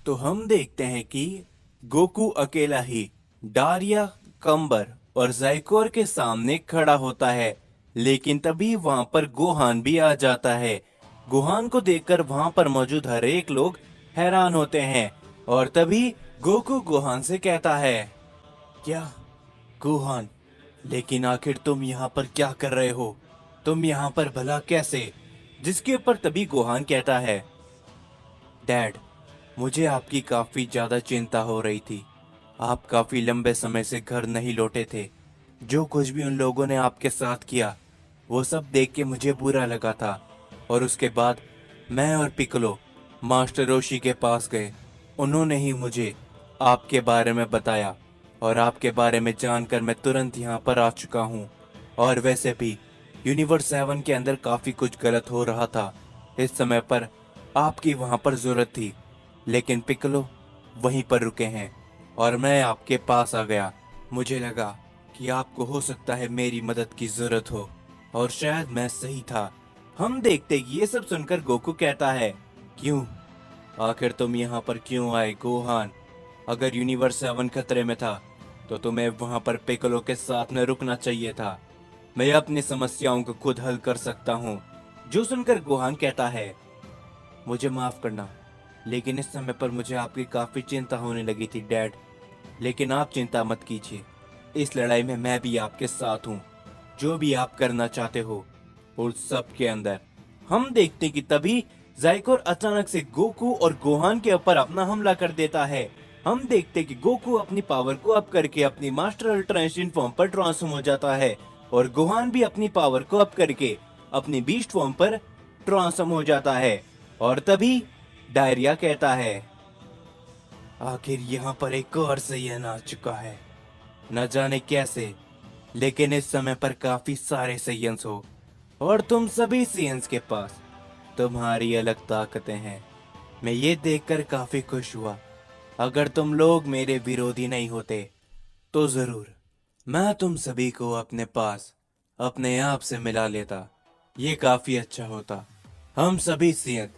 तो हम देखते हैं कि गोकू अकेला ही डारिया, कंबर और जाइकोर के सामने खड़ा होता है। लेकिन तभी वहां पर गोहान भी आ जाता है। गोहान को देखकर वहां पर मौजूद हर एक लोग हैरान होते हैं। और तभी गोकू गोहान से कहता है, क्या गोहान, लेकिन आखिर तुम यहाँ पर क्या कर रहे हो? तुम यहाँ पर भला कैसे? जिसके ऊपर तभी गोहान कहता है, डैड, मुझे आपकी काफी ज्यादा चिंता हो रही थी। आप काफी लंबे समय से घर नहीं लौटे थे। जो कुछ भी उन लोगों ने आपके साथ किया, वो सब देख के मुझे बुरा लगा था। और उसके बाद मैं और पिकलो मास्टर रोशी के पास गए। उन्होंने ही मुझे आपके बारे में बताया और आपके बारे में जानकर मैं तुरंत यहाँ पर आ चुका हूँ। और वैसे भी यूनिवर्स 7 के अंदर काफी कुछ गलत हो रहा था। इस समय पर आपकी वहां पर जरूरत थी, लेकिन पिकलो वहीं पर रुके हैं और मैं आपके पास आ गया। मुझे लगा कि आपको हो सकता है मेरी मदद की जरूरत हो, और शायद मैं सही था। हम देखते ये सब सुनकर गोकू कहता है, क्यों? आखिर तुम यहाँ पर क्यों आए गोहान? अगर यूनिवर्स 7 खतरे में था तो तुम्हें वहां पर पिकलो के साथ में रुकना चाहिए था। मैं अपनी समस्याओं को खुद हल कर सकता हूँ। जो सुनकर गोहान कहता है, मुझे माफ करना, लेकिन इस समय पर मुझे आपकी काफी चिंता होने लगी थी डैड। लेकिन आप चिंता मत कीजिए, इस लड़ाई में मैं भी आपके साथ हूँ। जो भी आप करना चाहते हो उस सब के अंदर। हम देखते कि तभी जाइकोर अचानक से गोकू और गोहान के ऊपर अपना हमला कर देता है। हम देखते कि गोकू अपनी पावर को अप करके अपनी मास्टर अल्ट्रा इंस्टिंक्ट फॉर्म पर ट्रांसफॉर्म हो जाता है, और गोहान भी अपनी पावर को अप करके अपनी बीस्ट फॉर्म पर ट्रांसफॉर्म हो जाता है। और तभी डायरिया कहता है, आखिर यहाँ पर एक और सैयन आ चुका है। न जाने कैसे, लेकिन इस समय पर काफी सारे सैयन्स हो, और तुम सभी सैयन्स के पास तुम्हारी अलग ताकतें हैं। मैं ये देखकर काफी खुश हुआ। अगर तुम लोग मेरे विरोधी नहीं होते तो जरूर मैं तुम सभी को अपने पास अपने आप से मिला लेता। ये काफी अच्छा होता। हम सभी सैयन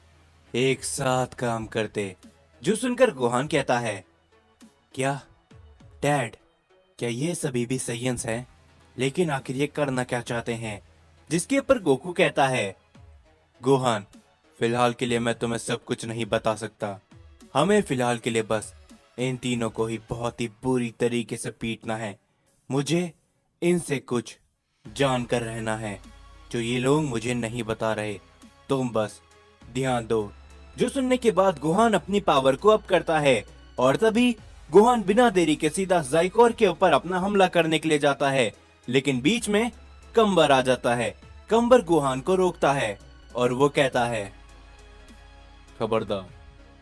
एक साथ काम करते। जो सुनकर गोहान कहता है, क्या डैड, क्या ये सभी भी सैयन्स हैं? लेकिन आखिर ये करना क्या चाहते हैं? जिसके ऊपर गोकू कहता है, गोहान, फिलहाल के लिए मैं तुम्हें सब कुछ नहीं बता सकता। हमें फिलहाल के लिए बस इन तीनों को ही बहुत ही बुरी तरीके से पीटना है। मुझे इनसे कुछ जानकर रहना है जो ये लोग मुझे नहीं बता रहे। तुम बस ध्यान दो। जो सुनने के बाद गोहान अपनी पावर को अप करता है, और तभी गोहान बिना देरी के सीधा जाइकोर के ऊपर अपना हमला करने के लिए जाता है। लेकिन बीच में कंबर आ जाता है। कंबर गोहान को रोकता है और वो कहता है, खबरदार,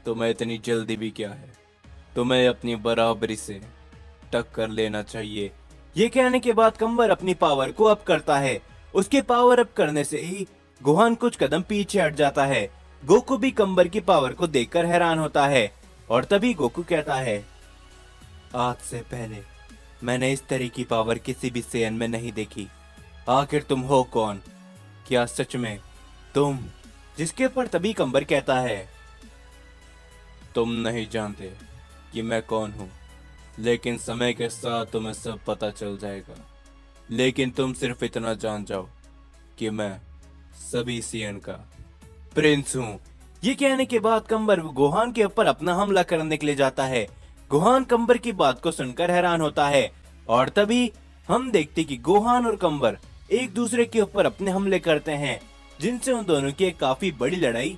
तुम्हें इतनी जल्दी भी क्या है? तुम्हें अपनी बराबरी से टक्कर लेना चाहिए। ये कहने के बाद कंबर अपनी पावर को अप करता है। उसके पावर अप करने से ही गोहान कुछ कदम पीछे हट जाता है। गोकू भी कंबर की पावर को देखकर हैरान होता है, और तभी गोकू कहता है, आज से पहले मैंने इस तरह की पावर किसी भी सेयन में नहीं देखी। आखिर तुम हो कौन? क्या सच में तुम? जिसके ऊपर तभी कंबर कहता है, तुम नहीं जानते कि मैं कौन हूँ, लेकिन समय के साथ तुम्हें सब पता चल जाएगा। लेकिन तुम सिर्फ इतना जान जाओ कि मैं सभी सियन का प्रिंस हूँ। ये कहने के बाद कंबर गोहान के ऊपर अपना हमला करने के लिए जाता है। गोहान कंबर की बात को सुनकर हैरान होता है, और तभी हम देखते कि गोहान और कंबर एक दूसरे के ऊपर अपने हमले करते हैं, जिनसे उन दोनों की एक काफी बड़ी लड़ाई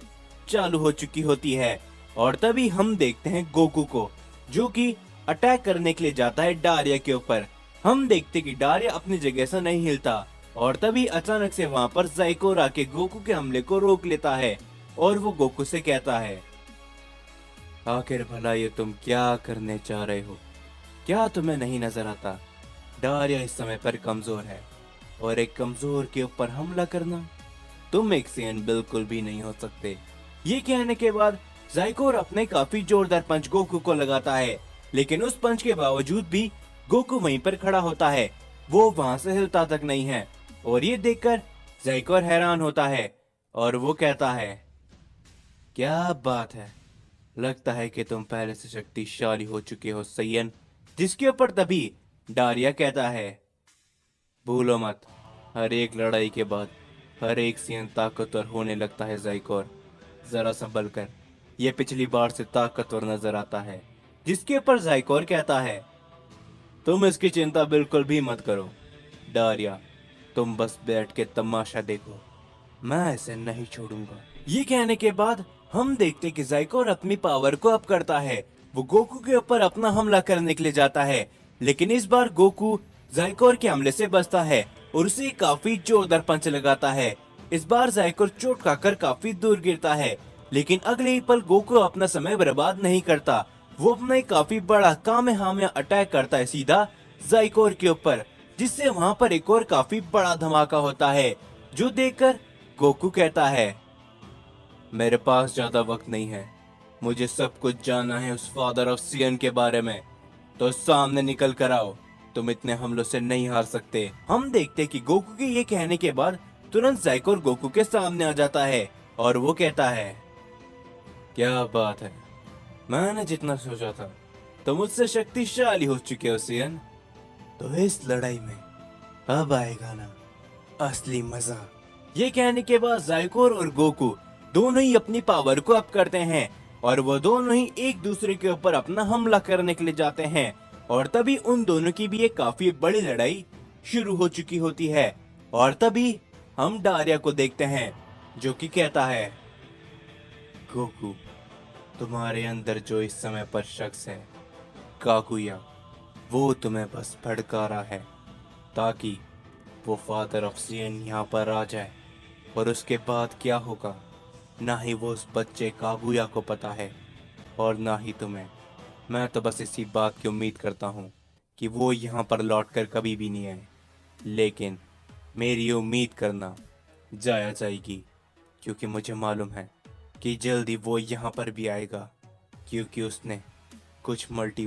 चालू हो चुकी होती है। और तभी हम देखते हैं गोकू को, जो कि अटैक करने के लिए जाता है डारिया के ऊपर। हम देखते कि डारिया अपनी जगह से नहीं हिलता, और तभी अचानक से वहां पर जाइकोर आके गोकू के हमले को रोक लेता है, और वो गोकू से कहता है, आखिर भला ये तुम क्या करने चाह रहे हो? क्या तुम्हें नहीं नजर आता डारिया इस समय पर कमजोर है, और एक कमजोर के ऊपर हमला करना? तुम एक सेन बिल्कुल भी नहीं हो सकते। ये कहने के बाद जाइकोर अपने काफी जोरदार पंच गोकू को लगाता है, लेकिन उस पंच के बावजूद भी गोकू वहीं पर खड़ा होता है। वो वहां से हिलता तक नहीं है, और ये देखकर जाइकोर हैरान होता है, और वो कहता है, क्या बात है, लगता है कि तुम पहले से शक्तिशाली हो चुके हो सैयन। जिसके ऊपर तभी डारिया कहता है, भूलो मत, हर एक लड़ाई के बाद हर एक सीन ताकतवर होने लगता है ज़ाइकोर। जरा संभल कर, यह पिछली बार से ताकतवर नजर आता है। जिसके ऊपर ज़ाइकोर कहता है, तुम इसकी चिंता बिल्कुल भी मत करो डारिया, तुम बस बैठ के तमाशा देखो, मैं इसे नहीं छोड़ूंगा। ये कहने के बाद हम देखते कि ज़ाइकोर अपनी पावर को अप करता है। वो गोकू के ऊपर अपना हमला करने के लिए जाता है, लेकिन इस बार गोकू ज़ाइकोर के हमले से बचता है और उसे काफी जोरदार पंच लगाता है। इस बार ज़ाइकोर चोट खाकर काफी दूर गिरता है, लेकिन अगले ही पल गोकू अपना समय बर्बाद नहीं करता। वो अपना एक काफी बड़ा कामेहामेहा अटैक करता है सीधा ज़ाइकोर के ऊपर, जिससे वहाँ पर एक और काफी बड़ा धमाका होता है, जो देखकर गोकू कहता है, मेरे पास ज्यादा वक्त नहीं है, मुझे सब कुछ जानना है उस फादर ऑफ सियन के बारे में, तो सामने निकल कर आओ, तुम इतने हमलों से नहीं हार सकते। हम देखते कि गोकू के ये कहने के बाद तुरंत ज़ाइकोर गोकू के सामने आ जाता है और वो कहता है, क्या बात है, मैंने जितना सोचा था तुम मुझसे शक्तिशाली हो चुके हो सियन, तो इस लड़ाई में अब आएगा ना असली मजा। ये कहने के बाद ज़ाइकोर और गोकू दोनों ही अपनी पावर को अप करते हैं और वो दोनों ही एक दूसरे के ऊपर अपना हमला करने के लिए जाते हैं। और तभी उन दोनों की भी एक काफी बड़ी लड़ाई शुरू हो चुकी होती है। और तभी हम डारिया को देखते हैं, जो कि कहता है, गोकू, तुम्हारे अंदर जो इस समय पर शख्स है काकुया, वो तुम्हें बस भड़का रहा है ताकि वो फादर ऑफ सियन यहाँ पर आ जाए, और उसके बाद क्या होगा ना ही वो उस बच्चे कागुया को पता है और ना ही तुम्हें। मैं तो बस इसी बात की उम्मीद करता हूँ कि वो यहाँ पर लौटकर कभी भी नहीं आए, लेकिन मेरी उम्मीद करना जाया जाएगी, क्योंकि मुझे मालूम है कि जल्दी वो यहाँ पर भी आएगा, क्योंकि उसने कुछ मल्टी